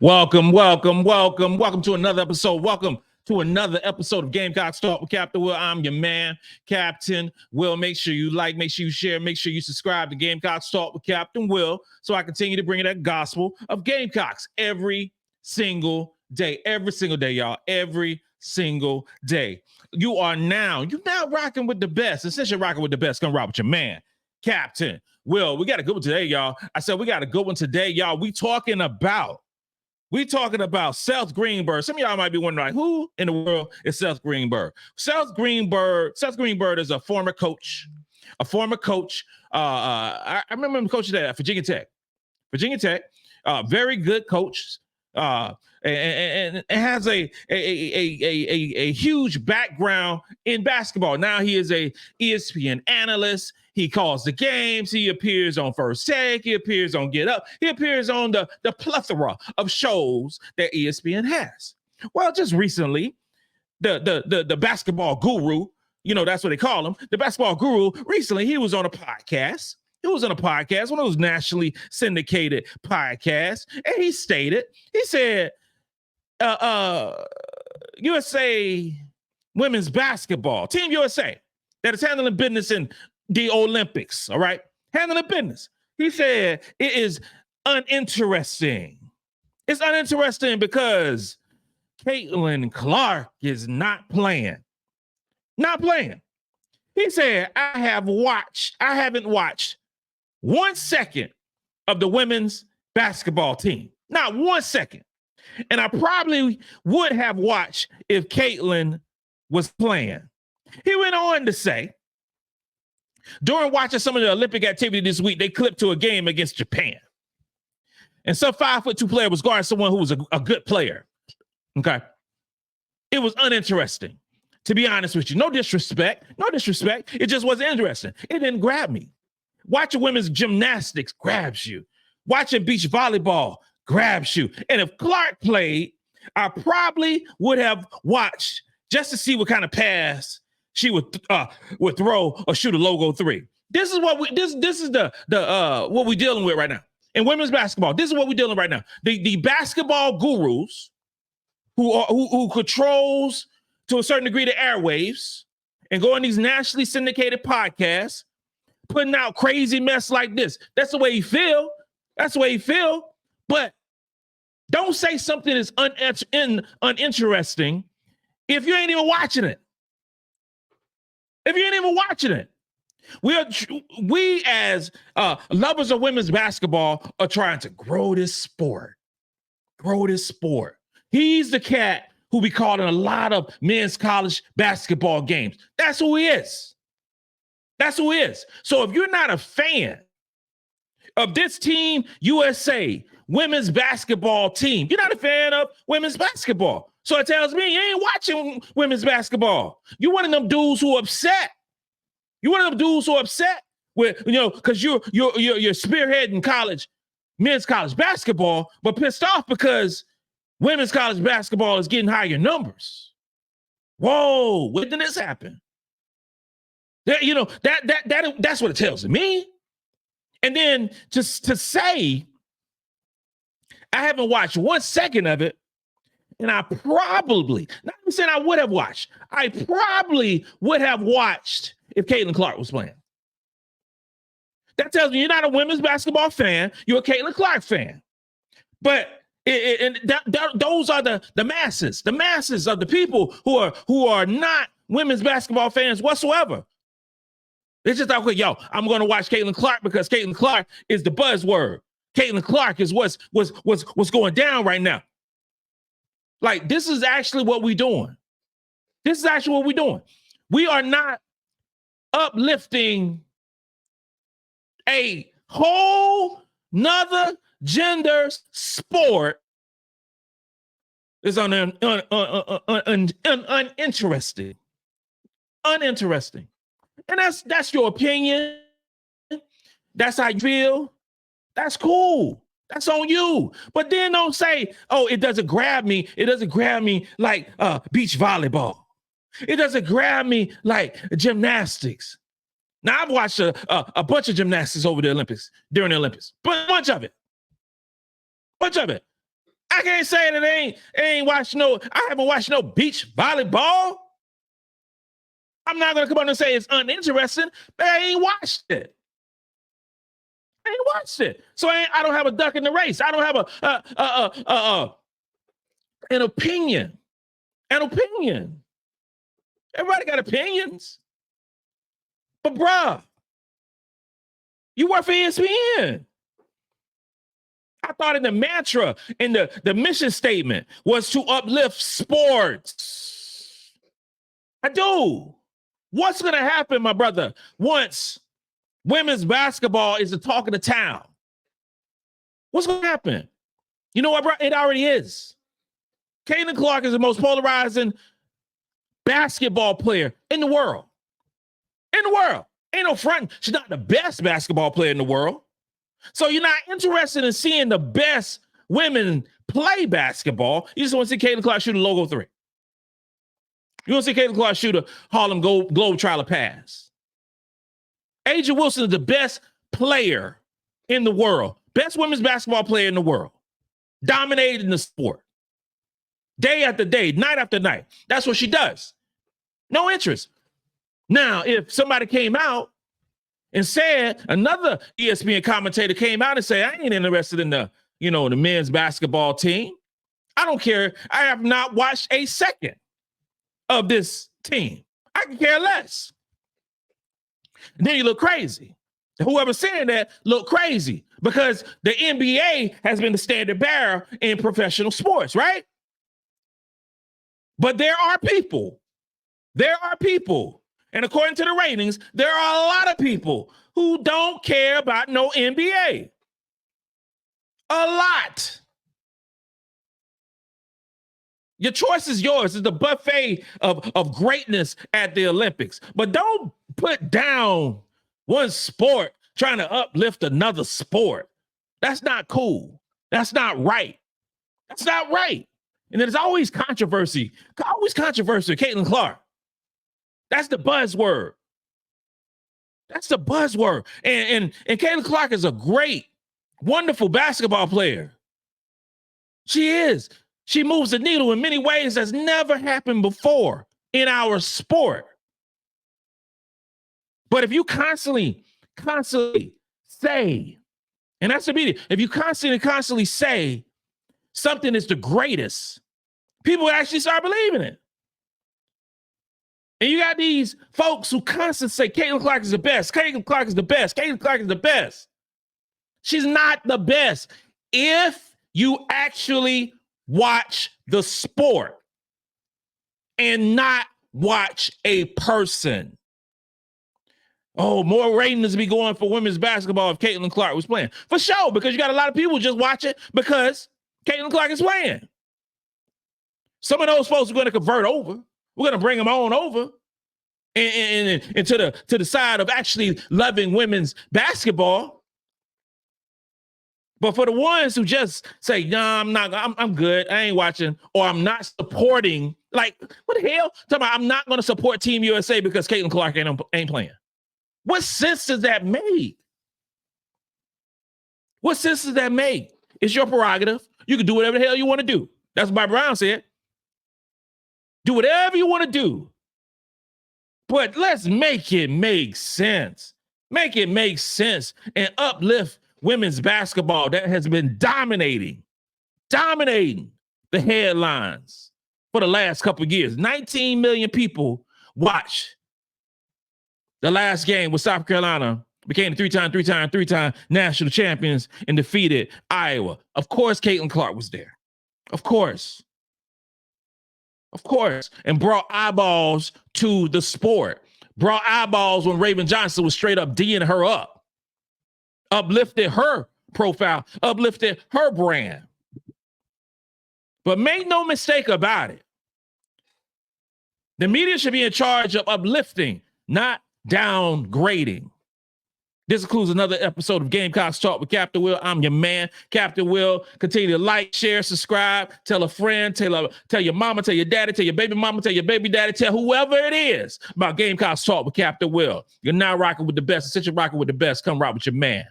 Welcome to another episode. Welcome to another episode of Gamecocks Talk with Captain Will. I'm your man, Captain Will. Make sure you like, make sure you share, make sure you subscribe to Gamecocks Talk with Captain Will so I continue to bring you that gospel of Gamecocks every single day, y'all, every single day. You're now rocking with the best. And since you're rocking with the best, come rock with your man, Captain Will. We got a good one today, y'all. I said we got a good one today, y'all. We talking about Seth Greenberg. Some of y'all might be wondering, like, who in the world is Seth Greenberg? Seth Greenberg is a former coach. I remember him coaching at Virginia Tech. Very good coach. And has a huge background in basketball. Now he is a ESPN analyst. He calls the games. He appears on First Take. He appears on Get Up. He appears on the plethora of shows that ESPN has. Well, just recently, the basketball guru, that's what they call him, the basketball guru, recently he was on a podcast. One of those nationally syndicated podcasts, and he said, USA women's basketball, Team USA, that is handling business in the Olympics, all right? Handling business. He said it is uninteresting. It's uninteresting because Caitlin Clark is not playing. He said, I haven't watched 1 second of the women's basketball team. Not 1 second. And I probably would have watched if Caitlin was playing. He went on to say, during watching some of the Olympic activity this week, they clipped to a game against Japan. And some 5'2" player was guarding someone who was a good player. Okay. It was uninteresting, to be honest with you. No disrespect. It just wasn't interesting. It didn't grab me. Watching women's gymnastics grabs you. Watching beach volleyball grabs you. And if Clark played, I probably would have watched just to see what kind of pass she would throw or shoot a logo three. This is what what we're dealing with right now in women's basketball. This is what we're dealing with right now. The basketball gurus who controls to a certain degree the airwaves and go on these nationally syndicated podcasts, putting out crazy mess like this. That's the way he feel. But don't say something is uninteresting if you ain't even watching it. We as lovers of women's basketball are trying to grow this sport. He's the cat who be calling a lot of men's college basketball games. That's who he is. So if you're not a fan of this Team USA women's basketball team, you're not a fan of women's basketball. So it tells me you ain't watching women's basketball. You're one of them dudes who are upset. With, because you're spearheading men's college basketball, but pissed off because women's college basketball is getting higher numbers. Whoa, when did this happen? That's what it tells me. And then just to say, I haven't watched 1 second of it, and I probably, not even saying I would have watched, I probably would have watched if Caitlin Clark was playing. That tells me you're not a women's basketball fan, you're a Caitlin Clark fan. But those are the masses of the people who are not women's basketball fans whatsoever. It's just like, okay, I'm going to watch Caitlin Clark because Caitlin Clark is the buzzword. Caitlin Clark is what's going down right now. Like, this is actually what we're doing. We are not uplifting a whole nother gender sport. Is uninteresting. And that's your opinion. That's how you feel. That's cool. That's on you. But then don't say, oh, it doesn't grab me. It doesn't grab me like beach volleyball. It doesn't grab me like gymnastics. Now, I've watched a bunch of gymnastics during the Olympics, bunch of it. I can't say that I haven't watched no beach volleyball. I'm not going to come on and say it's uninteresting, but I ain't watched it. So I don't have a duck in the race. I don't have an opinion. Everybody got opinions. But bruh, you work for ESPN. I thought in the mantra, in the mission statement was to uplift sports. I do. What's going to happen, my brother, once women's basketball is the talk of the town? What's going to happen? You know what, bro? It already is. Caitlin Clark is the most polarizing basketball player in the world. Ain't no front. She's not the best basketball player in the world. So you're not interested in seeing the best women play basketball. You just want to see Caitlin Clark shoot a logo three. You want to see Caitlin Clark shoot a Harlem Globetrotter pass. A'ja Wilson is the best player in the world. Best women's basketball player in the world. Dominated in the sport. Day after day, night after night. That's what she does. No interest. Now, if somebody came out and said, another ESPN commentator came out and said, I ain't interested in the men's basketball team. I don't care. I have not watched a second of this team. I can care less. And then you look crazy. Whoever's saying that look crazy because the NBA has been the standard bearer in professional sports, right? But there are people, and according to the ratings, there are a lot of people who don't care about no NBA. A lot. Your choice is yours. It's the buffet of greatness at the Olympics. But don't put down one sport trying to uplift another sport. That's not cool. That's not right. That's not right. And there's always controversy. Caitlin Clark. That's the buzzword. And Caitlin Clark is a great, wonderful basketball player. She is. She moves the needle in many ways that's never happened before in our sport. But if you constantly say, and that's the media, if you constantly say something is the greatest, people actually start believing it. And you got these folks who constantly say Caitlin Clark is the best. Caitlin Clark is the best. Caitlin Clark is the best. She's not the best. If you actually watch the sport and not watch a person. Oh, more ratings be going for women's basketball if Caitlin Clark was playing. For sure, because you got a lot of people just watch it because Caitlin Clark is playing. Some of those folks are going to convert over. We're going to bring them on over and to the side of actually loving women's basketball. But for the ones who just say, "No, I'm good. I ain't watching," or "I'm not supporting," like, what the hell? Talking about, I'm not going to support Team USA because Caitlin Clark ain't playing. What sense does that make? What sense does that make? It's your prerogative. You can do whatever the hell you want to do. That's what Bob Brown said. Do whatever you want to do. But let's make it make sense. Make it make sense and uplift women's basketball that has been dominating the headlines for the last couple of years. 19 million people watch the last game with South Carolina, became the three-time national champions and defeated Iowa. Of course, Caitlin Clark was there. Of course, and brought eyeballs to the sport. Brought eyeballs when Raven Johnson was straight up D'ing her up. Uplifted her profile, uplifted her brand. But make no mistake about it. The media should be in charge of uplifting, not downgrading. This includes another episode of Gamecocks Talk with Captain Will. I'm your man, Captain Will. Continue to like, share, subscribe, tell a friend, tell your mama, tell your daddy, tell your baby mama, tell your baby daddy, tell whoever it is about Gamecocks Talk with Captain Will. You're now rocking with the best. Since you're rocking with the best, come rock with your man,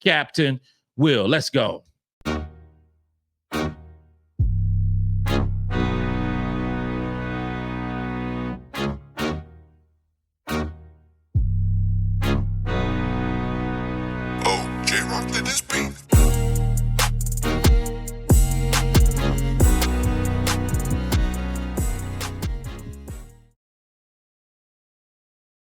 Captain Will. Let's go.